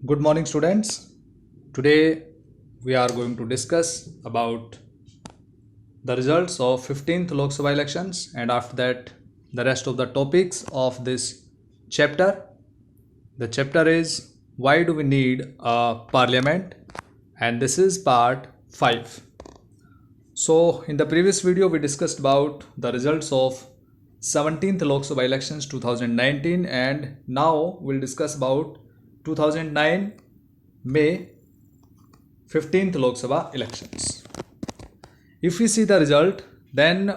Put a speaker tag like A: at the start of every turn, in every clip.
A: Good morning, students. Today we are going to discuss about the results of 15th Lok Sabha elections, and after that the rest of the topics of this chapter. The chapter is why do we need a parliament, and this is part 5. So in the previous video we discussed about the results of 17th Lok Sabha elections 2019, and now we'll discuss about 2009 May 15th Lok Sabha elections. If we see the result, then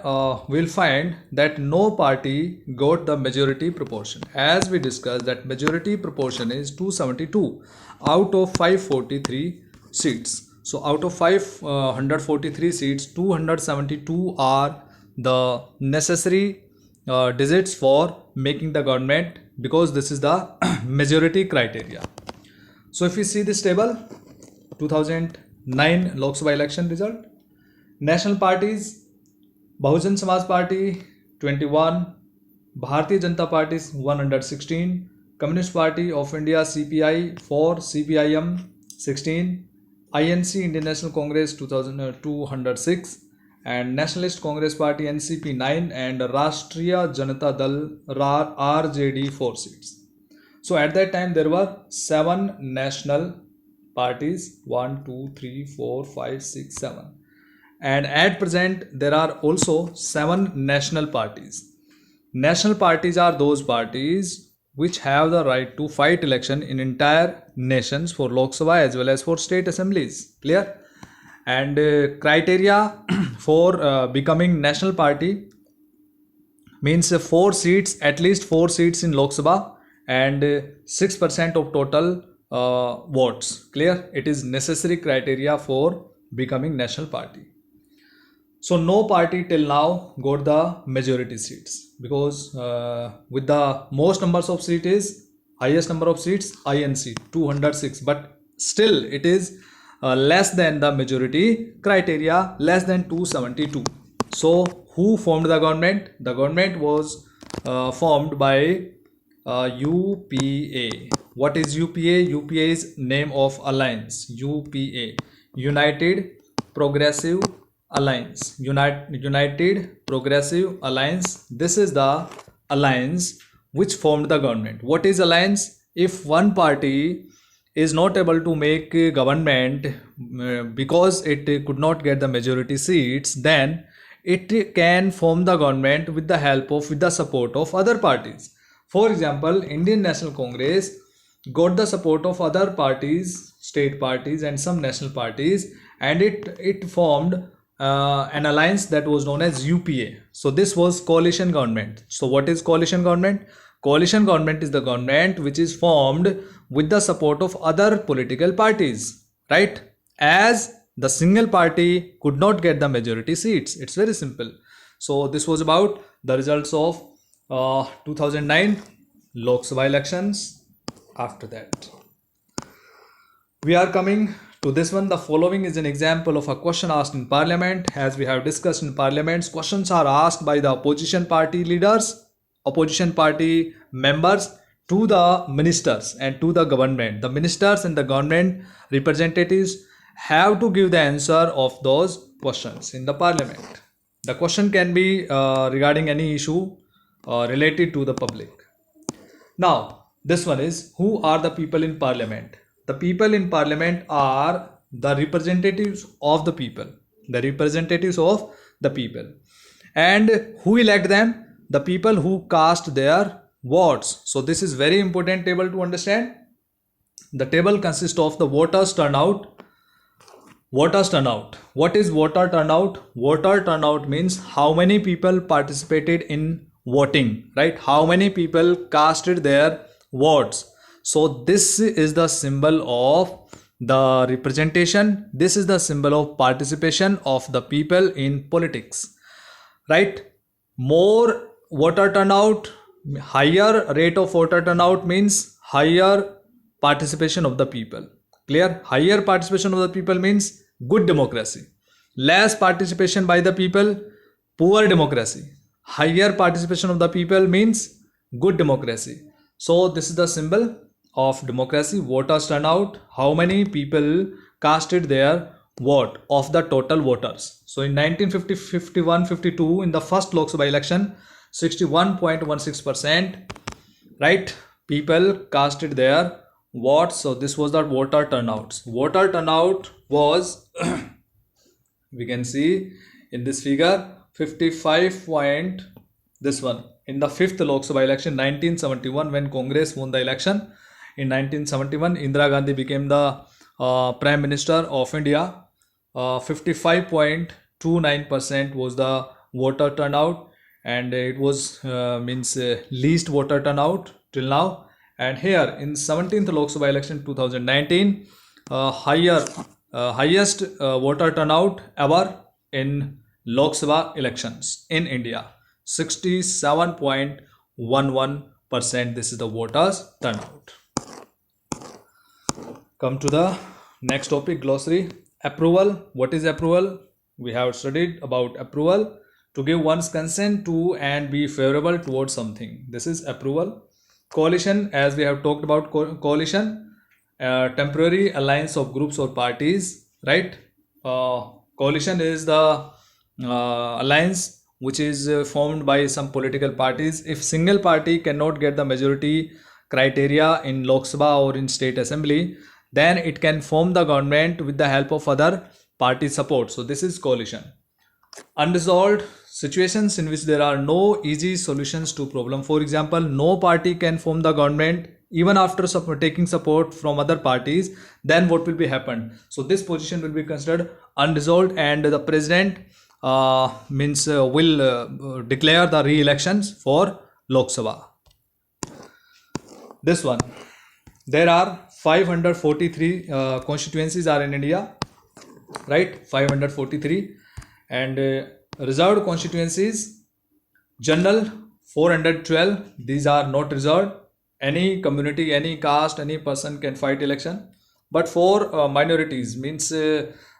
A: we'll find that no party got the majority proportion. As we discussed, that majority proportion is 272 out of 543 seats. So out of 543 seats, 272 are the necessary digits for making the government, because this is the majority criteria. So if we see this table, 2009 Lok Sabha election result, national parties, Bahujan Samaj Party 21, Bharatiya Janata Party 116, Communist Party of India CPI 4, CPIM 16, INC Indian National Congress 206, and Nationalist Congress Party NCP 9, and Rashtriya Janata Dal RJD 4 seats. So at that time there were 7 national parties, 1, 2, 3, 4, 5, 6, 7. And at present there are also 7 national parties. National parties are those parties which have the right to fight election in entire nations for Lok Sabha as well as for state assemblies. Clear? And criteria for becoming national party means 4 seats, at least 4 seats in Lok Sabha, and 6% of total votes. Clear? It is necessary criteria for becoming national party. So no party till now got the majority seats, because with the most numbers of seats is highest number of seats INC 206, but still it is less than the majority criteria, less than 272. So who formed the government? The government was formed by UPA. What is UPA? UPA is name of alliance. UPA, United Progressive Alliance. United Progressive Alliance. This is the alliance which formed the government. What is alliance? If one party is not able to make a government because it could not get the majority seats, then it can form the government with the support of other parties. For example, Indian National Congress got the support of other parties, state parties and some national parties, and it formed an alliance that was known as UPA. So this was coalition government. So what is coalition government? Coalition government is the government which is formed with the support of other political parties, right? As the single party could not get the majority seats. It's very simple. So this was about the results of 2009 Lok Sabha elections. After that, we are coming to this one. The following is an example of a question asked in parliament. As we have discussed in parliaments, questions are asked by the opposition party leaders, opposition party members, to the ministers and to the government. The ministers and the government representatives have to give the answer of those questions in the parliament. The question can be regarding any issue related to the public. Now, this one is, who are the people in parliament? The people in parliament are the representatives of the people. The representatives of the people. And who elect them? The people who cast their votes. So this is very important table to understand. The table consists of the voters turnout. Voters turnout. What is voter turnout? Voter turnout means how many people participated in voting, right? How many people casted their votes. So this is the symbol of the representation. This is the symbol of participation of the people in politics, right? More voter turnout, higher rate of voter turnout means higher participation of the people. Clear? Higher participation of the people means good democracy. Less participation by the people, poor democracy. Higher participation of the people means good democracy. So this is the symbol of democracy, voters turnout, how many people casted their vote of the total voters. So in 1950, 51, 52, in the first Lok Sabha election, 61.16%, right, people casted their votes. So this was the voter turnouts. Voter turnout was we can see in this figure 55 point this one in the fifth Lok Sabha election 1971, when Congress won the election. In 1971, Indira Gandhi became the Prime Minister of India. 55.29% was the voter turnout, and it was least voter turnout till now. And here in 17th Lok Sabha election 2019, highest voter turnout ever in Lok Sabha elections in India, 67.11%. This is the voters turnout. Come to the next topic, glossary. Approval. What is approval? We have studied about approval, to give one's consent to and be favorable towards something. This is approval. Coalition, as we have talked about coalition, temporary alliance of groups or parties, right? Coalition is the alliance which is formed by some political parties. If single party cannot get the majority criteria in Lok Sabha or in state assembly, then it can form the government with the help of other party support. So this is coalition. Unresolved situations in which there are no easy solutions to problem. For example, no party can form the government even after taking support from other parties. Then what will be happened? So this position will be considered unresolved, and the president will declare the re-elections for Lok Sabha. This one. There are 543 constituencies are in India, right? 543, and reserved constituencies, general 412. These are not reserved. Any community, any caste, any person can fight election. But for minorities, means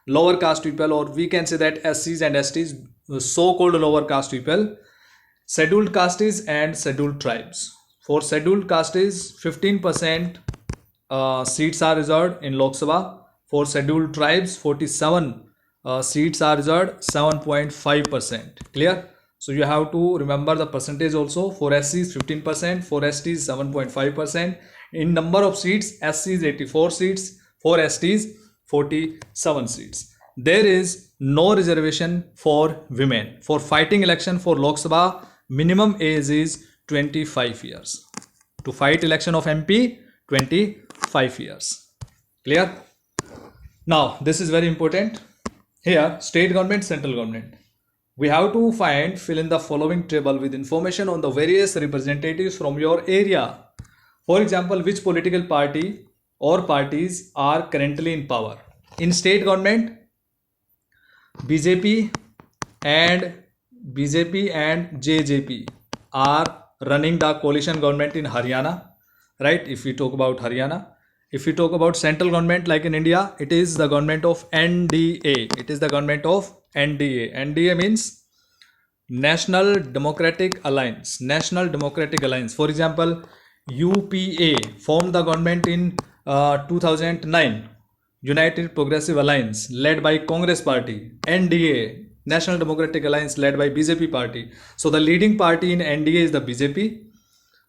A: lower caste people, or we can say that SCs and STs, so-called lower caste people, scheduled castes and scheduled tribes. For scheduled castes, 15% seats are reserved in Lok Sabha. For scheduled tribes, 47 seats are reserved, 7.5%. Clear? So you have to remember the percentage also. For SCs 15%, for STs 7.5%. In number of seats, SCs 84 seats, for STs 47 seats. There is no reservation for women. For fighting election for Lok Sabha, minimum age is 25 years. To fight election of MP, 25 years. Clear? Now, this is very important. Here, state government, central government. We have to fill in the following table with information on the various representatives from your area. For example, which political party or parties are currently in power? In state government, BJP and JJP are running the coalition government in Haryana, right? If we talk about Haryana. If we talk about central government, like in India, it is the government of NDA. It is the government of NDA. NDA means National Democratic Alliance. National Democratic Alliance. For example, UPA formed the government in 2009. United Progressive Alliance led by Congress Party. NDA, National Democratic Alliance, led by BJP Party. So the leading party in NDA is the BJP,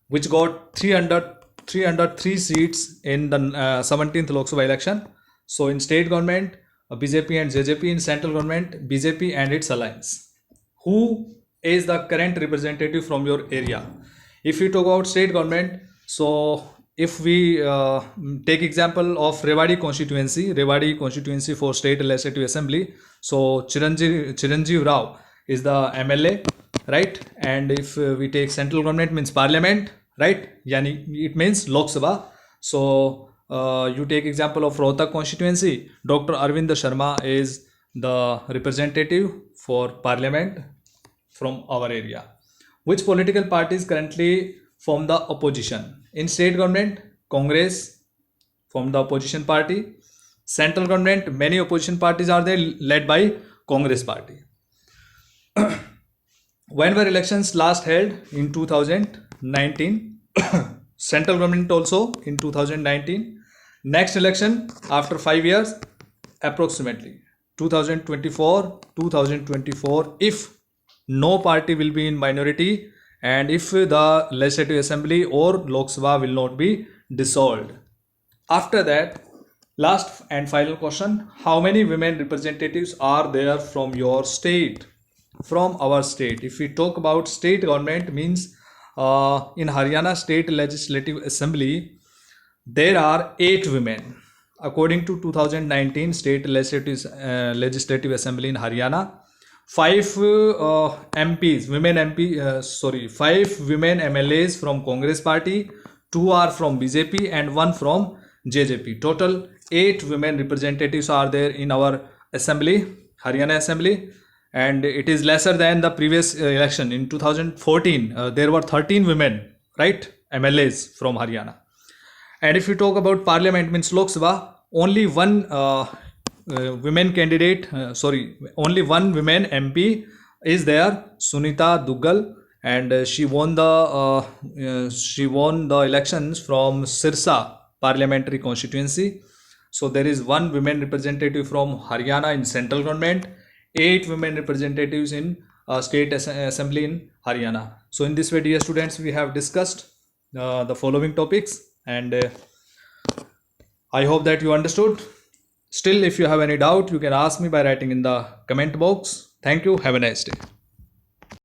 A: which got 303 seats in the 17th Lok Sabha election. So in state government, BJP and JJP. In central government, BJP and its alliance. Who is the current representative from your area? If you talk about state government, so if we take example of Rewari constituency for state legislative assembly, so Chiranjeev Rao is the MLA, right? And if we take central government, means parliament, right? Yani it means Lok Sabha. So you take example of Rohtak constituency, Dr. Arvind Sharma is the representative for parliament from our area. Which political parties currently form the opposition? In state government, Congress form the opposition party. Central government, many opposition parties are there, led by Congress party. When were elections last held? In 2019. central government also in 2019. Next election after 5 years, approximately 2024, if no party will be in minority and if the legislative assembly or Lok Sabha will not be dissolved. After that, last and final question, how many women representatives are there from your state? From our state, if we talk about state government, means in Haryana State Legislative Assembly there are 8 women. According to 2019 State Legislative Assembly in Haryana, 5 MPs, women MP, 5 women MLAs from Congress Party, 2 are from BJP and 1 from JJP. Total 8 women representatives are there in our assembly, Haryana Assembly, and it is lesser than the previous election. In 2014, there were 13 women, right, MLAs from Haryana. And if you talk about parliament, means Lok Sabha, only one women candidate, only one women MP is there, Sunita Duggal, and she won the elections from Sirsa parliamentary constituency. So there is one women representative from Haryana in central government, 8 women representatives in state assembly in Haryana. So in this way, dear students, we have discussed the following topics, and I hope that you understood. Still, if you have any doubt, you can ask me by writing in the comment box. Thank you. Have a nice day.